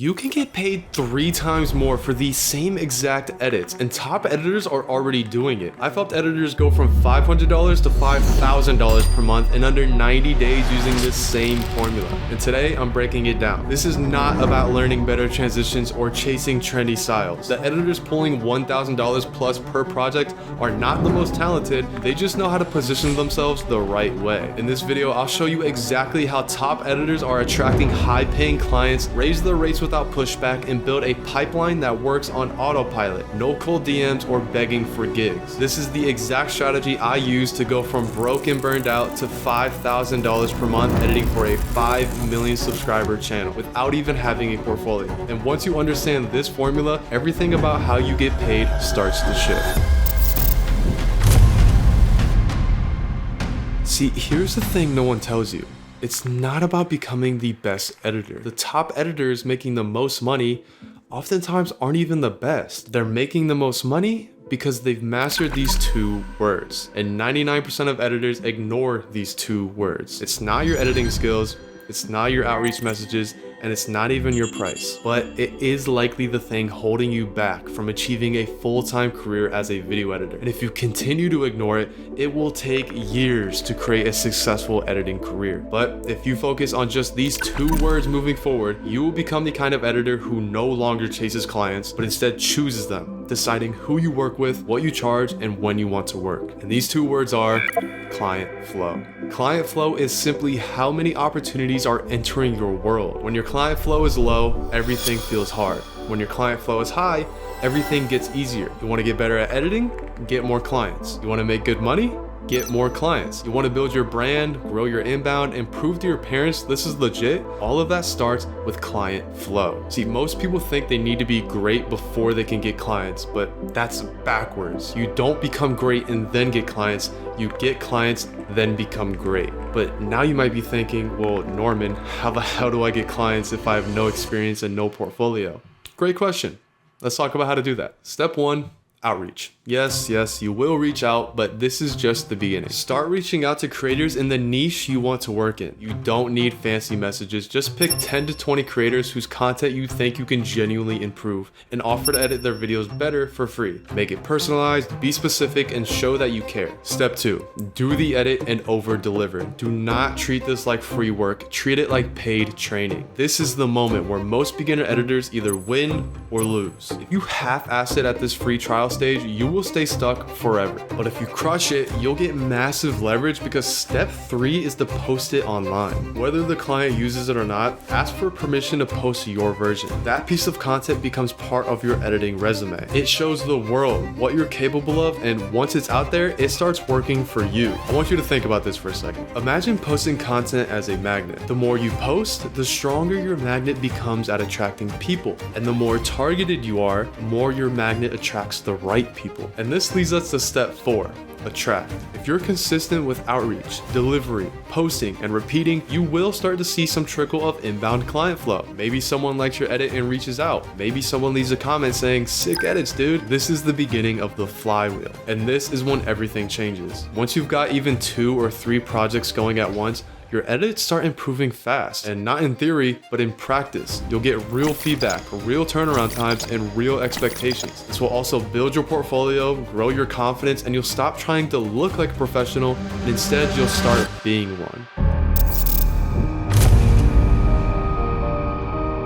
You can get paid 3 times more for the same exact edits, and top editors are already doing it. I've helped editors go from $500 to $5,000 per month in under 90 days using this same formula. And today, I'm breaking it down. This is not about learning better transitions or chasing trendy styles. The editors pulling $1,000 plus per project are not the most talented, they just know how to position themselves the right way. In this video, I'll show you exactly how top editors are attracting high-paying clients, raise their rates without pushback, and build a pipeline that works on autopilot, no cold DMs or begging for gigs. This is the exact strategy I use to go from broke and burned out to $5,000 per month editing for a 5 million subscriber channel without even having a portfolio. And once you understand this formula, everything about how you get paid starts to shift. See, here's the thing no one tells you. It's not about becoming the best editor. The top editors making the most money oftentimes aren't even the best. They're making the most money because they've mastered these 2 words. And 99% of editors ignore these 2 words. It's not your editing skills, it's not your outreach messages, and it's not even your price, but it is likely the thing holding you back from achieving a full-time career as a video editor. And if you continue to ignore it, it will take years to create a successful editing career. But if you focus on just these 2 words moving forward, you will become the kind of editor who no longer chases clients, but instead chooses them, deciding who you work with, what you charge, and when you want to work. And these 2 words are client flow. Client flow is simply how many opportunities are entering your world. When your client flow is low, everything feels hard. When your client flow is high, everything gets easier. You want to get better at editing? Get more clients. You want to make good money? Get more clients. You want to build your brand, grow your inbound, and prove to your parents this is legit? All of that starts with client flow. See, most people think they need to be great before they can get clients, but that's backwards. You don't become great and then get clients. You get clients, then become great. But now you might be thinking, well, Norman, how the hell do I get clients if I have no experience and no portfolio? Great question. Let's talk about how to do that. Step 1. Outreach. Yes, you will reach out, but this is just the beginning. Start reaching out to creators in the niche you want to work in. You don't need fancy messages. Just pick 10 to 20 creators whose content you think you can genuinely improve and offer to edit their videos better for free. Make it personalized, be specific, and show that you care. Step 2, do the edit and over deliver. Do not treat this like free work. Treat it like paid training. This is the moment where most beginner editors either win or lose. If you half-ass it at this free trial stage, you will stay stuck forever. But if you crush it, you'll get massive leverage because step 3 is to post it online. Whether the client uses it or not, ask for permission to post your version. That piece of content becomes part of your editing resume. It shows the world what you're capable of, and once it's out there, it starts working for you. I want you to think about this for a second. Imagine posting content as a magnet. The more you post, the stronger your magnet becomes at attracting people. And the more targeted you are, the more your magnet attracts the right people. And this leads us to step 4, attract. If you're consistent with outreach, delivery, posting, and repeating, you will start to see some trickle of inbound client flow. Maybe someone likes your edit and reaches out. Maybe someone leaves a comment saying, "Sick edits, dude." This is the beginning of the flywheel. And this is when everything changes. Once you've got even 2 or 3 projects going at once, your edits start improving fast, and not in theory, but in practice. You'll get real feedback, real turnaround times, and real expectations. This will also build your portfolio, grow your confidence, and you'll stop trying to look like a professional, and instead you'll start being one.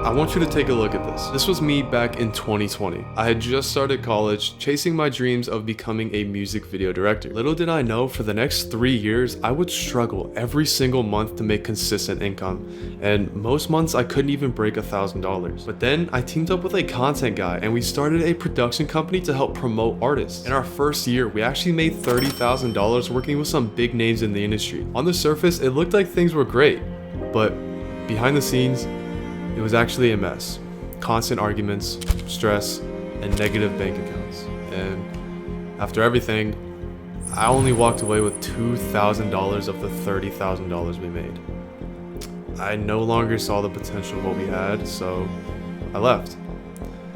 I want you to take a look at this. This was me back in 2020. I had just started college, chasing my dreams of becoming a music video director. Little did I know, for the next 3 years, I would struggle every single month to make consistent income. And most months I couldn't even break $1,000. But then I teamed up with a content guy and we started a production company to help promote artists. In our first year, we actually made $30,000 working with some big names in the industry. On the surface, it looked like things were great, but behind the scenes, it was actually a mess. Constant arguments, stress, and negative bank accounts. And after everything, I only walked away with $2,000 of the $30,000 we made. I no longer saw the potential of what we had, so I left.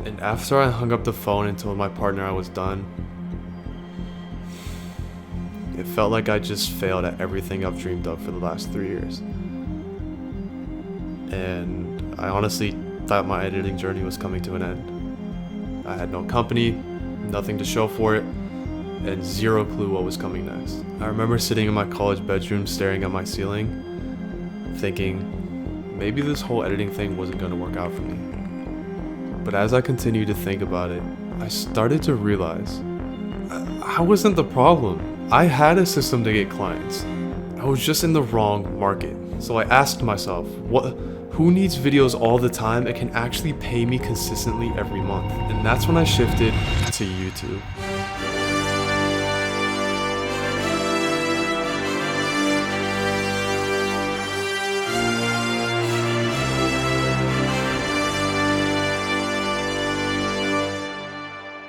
And after I hung up the phone and told my partner I was done, it felt like I just failed at everything I've dreamed of for the last 3 years. And I honestly thought my editing journey was coming to an end. I had no company, nothing to show for it, and zero clue what was coming next. I remember sitting in my college bedroom staring at my ceiling, thinking, maybe this whole editing thing wasn't going to work out for me. But as I continued to think about it, I started to realize I wasn't the problem. I had a system to get clients. I was just in the wrong market. So I asked myself, who needs videos all the time and can actually pay me consistently every month? And that's when I shifted to YouTube.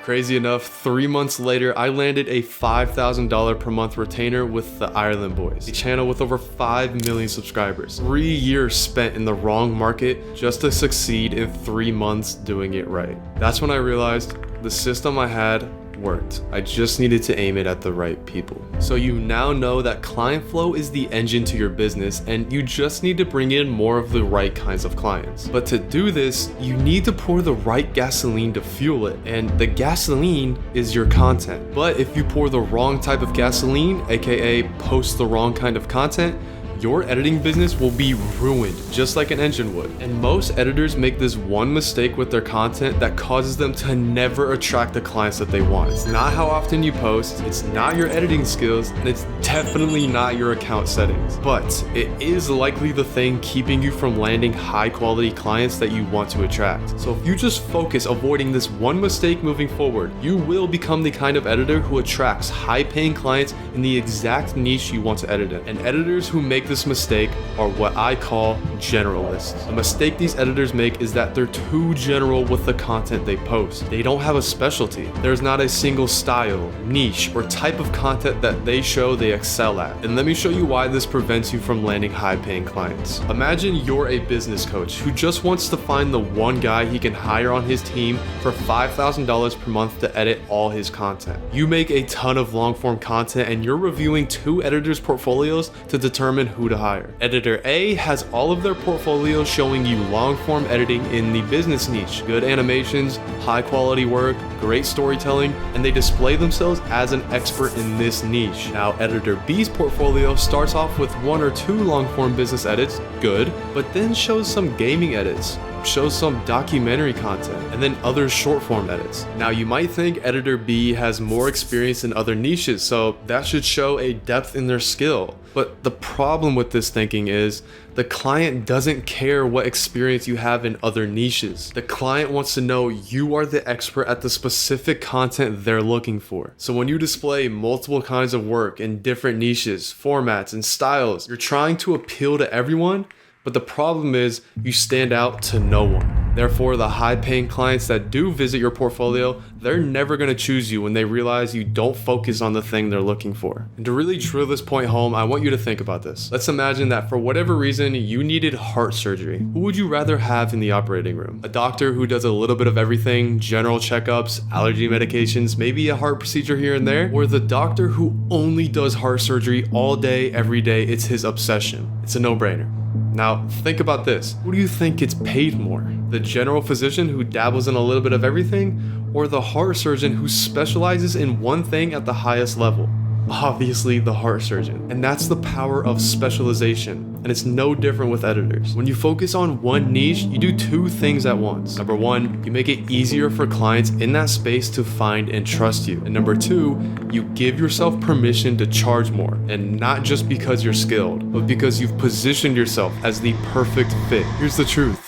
Crazy enough, 3 months later, I landed a $5,000 per month retainer with the Ireland Boys, a channel with over 5 million subscribers. 3 years spent in the wrong market just to succeed in 3 months doing it right. That's when I realized the system I had worked. I just needed to aim it at the right people. So you now know that client flow is the engine to your business, and you just need to bring in more of the right kinds of clients. But to do this, you need to pour the right gasoline to fuel it, and the gasoline is your content. But if you pour the wrong type of gasoline, aka post the wrong kind of content, your editing business will be ruined, just like an engine would. And most editors make this one mistake with their content that causes them to never attract the clients that they want. It's not how often you post, it's not your editing skills, and it's definitely not your account settings. But it is likely the thing keeping you from landing high quality clients that you want to attract. So if you just focus avoiding this one mistake moving forward, you will become the kind of editor who attracts high paying clients in the exact niche you want to edit in. And editors who make this mistake are what I call generalists. The mistake these editors make is that they're too general with the content they post. They don't have a specialty. There's not a single style, niche, or type of content that they show they excel at. And let me show you why this prevents you from landing high-paying clients. Imagine you're a business coach who just wants to find the one guy he can hire on his team for $5,000 per month to edit all his content. You make a ton of long-form content and you're reviewing 2 editors' portfolios to determine who to hire. Editor A has all of their portfolios showing you long-form editing in the business niche, good animations, high quality work, great storytelling, and they display themselves as an expert in this niche. Now, editor B's portfolio starts off with 1 or 2 long-form business edits, good, but then shows some gaming edits, shows some documentary content, and then other short-form edits. Now, you might think editor B has more experience in other niches, so that should show a depth in their skill. But the problem with this thinking is the client doesn't care what experience you have in other niches. The client wants to know you are the expert at the specific content they're looking for. So when you display multiple kinds of work in different niches, formats, and styles, you're trying to appeal to everyone, but the problem is you stand out to no one. Therefore, the high-paying clients that do visit your portfolio, they're never going to choose you when they realize you don't focus on the thing they're looking for. And to really drill this point home, I want you to think about this. Let's imagine that for whatever reason, you needed heart surgery. Who would you rather have in the operating room? A doctor who does a little bit of everything, general checkups, allergy medications, maybe a heart procedure here and there? Or the doctor who only does heart surgery all day, every day? It's his obsession. It's a no-brainer. Now, think about this. Who do you think gets paid more? The general physician who dabbles in a little bit of everything, or the heart surgeon who specializes in one thing at the highest level? Obviously, the heart surgeon. And that's the power of specialization. And it's no different with editors. When you focus on one niche, you do 2 things at once. Number 1, you make it easier for clients in that space to find and trust you. And number 2, you give yourself permission to charge more. And not just because you're skilled, but because you've positioned yourself as the perfect fit. Here's the truth.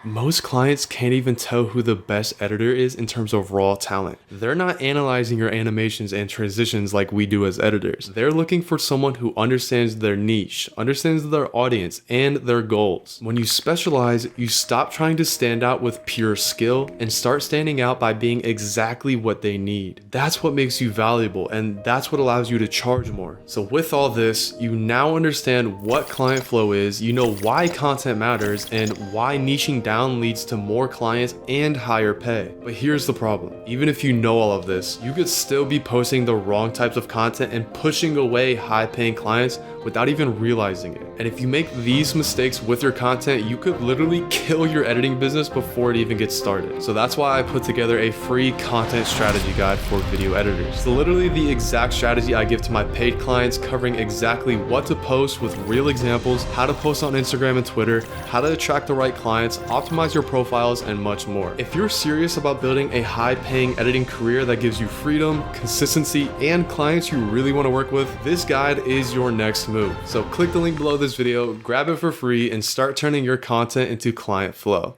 Most clients can't even tell who the best editor is in terms of raw talent. They're not analyzing your animations and transitions like we do as editors. They're looking for someone who understands their niche, understands their audience, and their goals. When you specialize, you stop trying to stand out with pure skill and start standing out by being exactly what they need. That's what makes you valuable, and that's what allows you to charge more. So with all this, you now understand what client flow is, you know why content matters, and why niching down leads to more clients and higher pay. But here's the problem. Even if you know all of this, you could still be posting the wrong types of content and pushing away high-paying clients without even realizing it. And if you make these mistakes with your content, you could literally kill your editing business before it even gets started. So that's why I put together a free content strategy guide for video editors. So literally the exact strategy I give to my paid clients, covering exactly what to post with real examples, how to post on Instagram and Twitter, how to attract the right clients, optimize your profiles, and much more. If you're serious about building a high-paying editing career that gives you freedom, consistency, and clients you really want to work with, this guide is your next move. So click the link below this video, grab it for free, and start turning your content into client flow.